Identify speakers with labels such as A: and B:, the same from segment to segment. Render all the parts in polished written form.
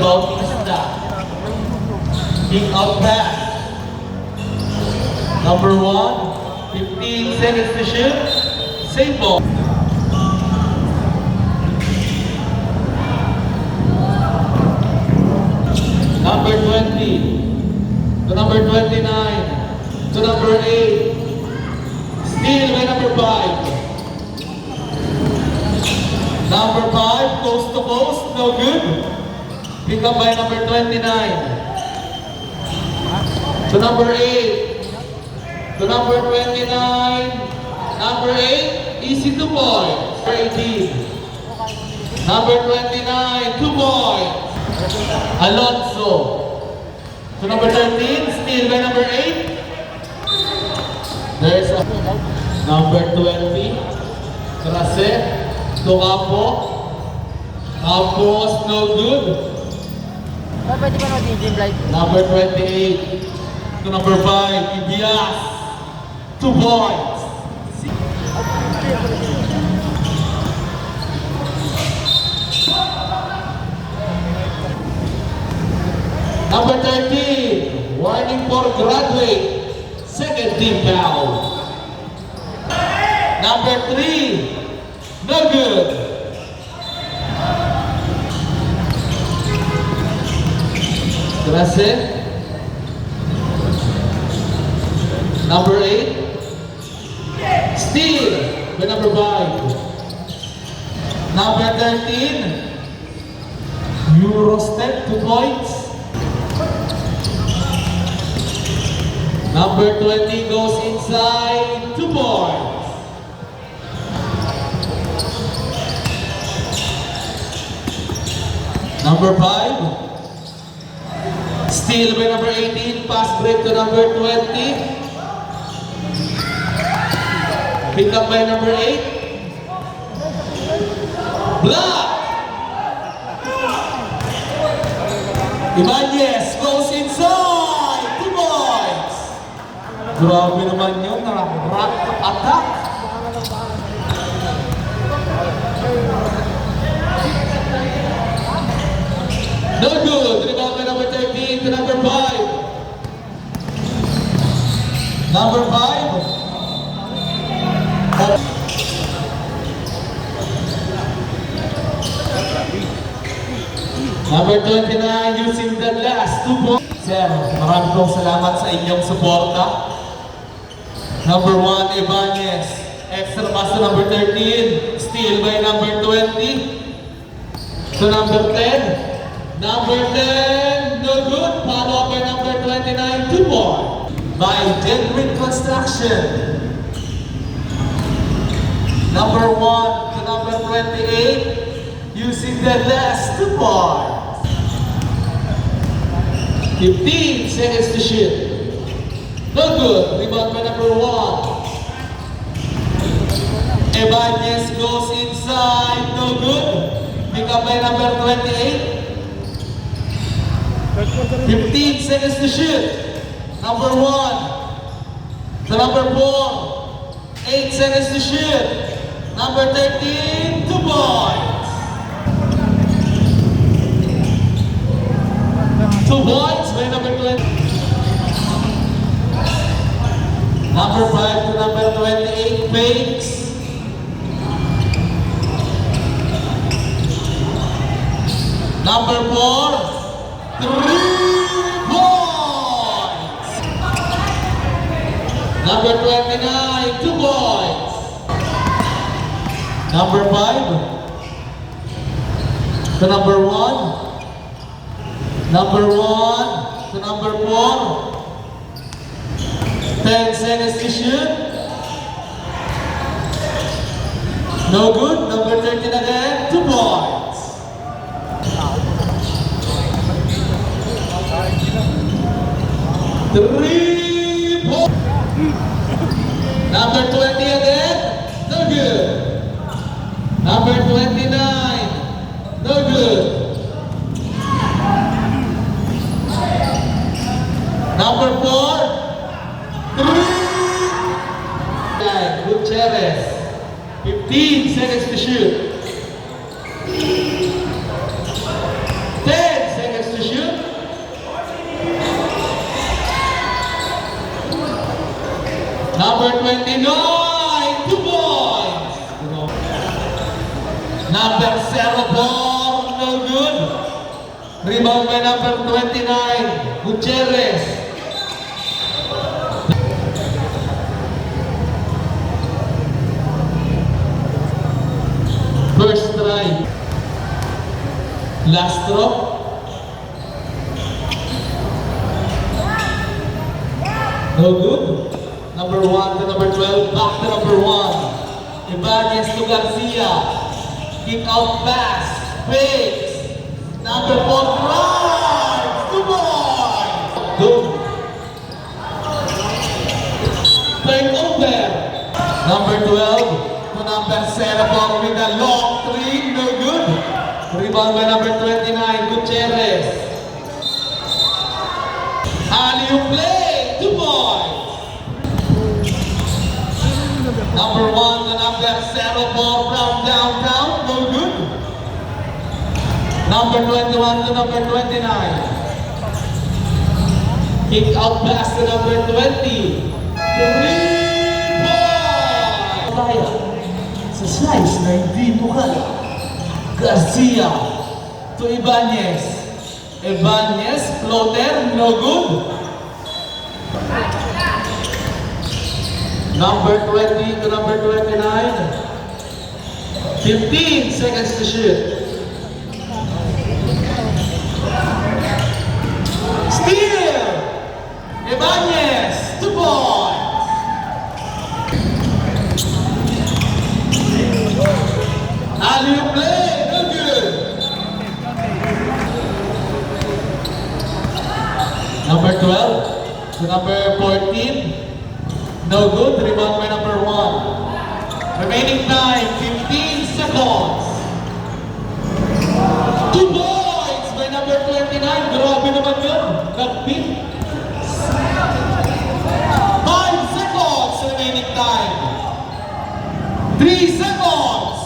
A: Bautista. Kick out pass. Number 1, 15 seconds to shoot. Save ball. Number 20 to number 29 to number 8. Steal by number 5. Number 5, coast to coast, no good. Pick up by number 29. To number 8. To number 29. Number 8, easy 2 points. 18. Number 29, 2 points. Alonso. To number 13, steal by number 8. There's a number 20. Trase. To Campo. Campos, no good.
B: Pwede ba mag-gym live?
A: Number 28 to number 5, Ibias. 2 points. Number 13, warning for graduate. Second team foul. Number 3, no good. Trase. Number 8. Steal by number 5. Number 13. Eurostep, 2 points. Number 20 goes inside, 2 points. Number 5. Steal by number 18, pass break to number 20. Pick up by number 8. Block! Ibanez goes inside, 2 points. Grabe naman yun, rock attack. No good. Rebound by number 13 to number 5. Number 5. Number 29 using the last 2 points. Sir, maraming pong salamat sa inyong suporta. Number 1, Ibanez. Extra pass to number 13. Steal by number 20. To number 10. Number 10, no good. Follow up by number 29, 2 points. By Denwick Construction. Number 1 to number 28, using the last 2 points. 15 seconds to shoot. No good. Rebound by number 1. Ibanez goes inside, no good. Pick up by number 28. 15 seconds to shoot. Number 1 to number 4. 8 seconds to shoot. Number 13, 2 points. 2 points by number 20. Number 5 to number 28, fakes. Number 4. 3 points! Number 29, 2 points. Number 5 to number 1. Number 1 to number 4. 10 seconds to shoot. No good. Number 13 again, 2 points. Three points. Number 20 again, no good. Number 29, no good. Number 4, 3. Gutierrez, 15 seconds to shoot. 10 seconds. 29, 2 points. Number 04, no good. Rebound by number 29, Gutierrez. First try. Last drop. No good. Number 1 to number 12. Back to number 1. Ibanez to Garcia. Kick out pass. Fakes. Number 4 drives. 2 points. Good. Take over. Number 12 to number 7 with a long 3. No good. Rebound by number 29. Gutierrez. Alley-oop play. 2 points. Number 1 to number 0 from downtown. No good. Number 21 to number 29. Kick out pass to number 20. 3 points. Kaya sa slice na hindi mo kaya. Garcia to Ibanez. Ibanez, floater, no good. Number 20 to number 29. 15 seconds to shoot. Steal! Ibanez, 2 points. Alley-oop play, no good. Number 12 to number 14. No good. Rebound by number 1. Remaining time, 15 seconds. 2 points by number 29. Grabe naman yun. Nag-beat. 5 seconds remaining time. 3 seconds.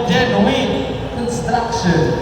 A: Genuine construction.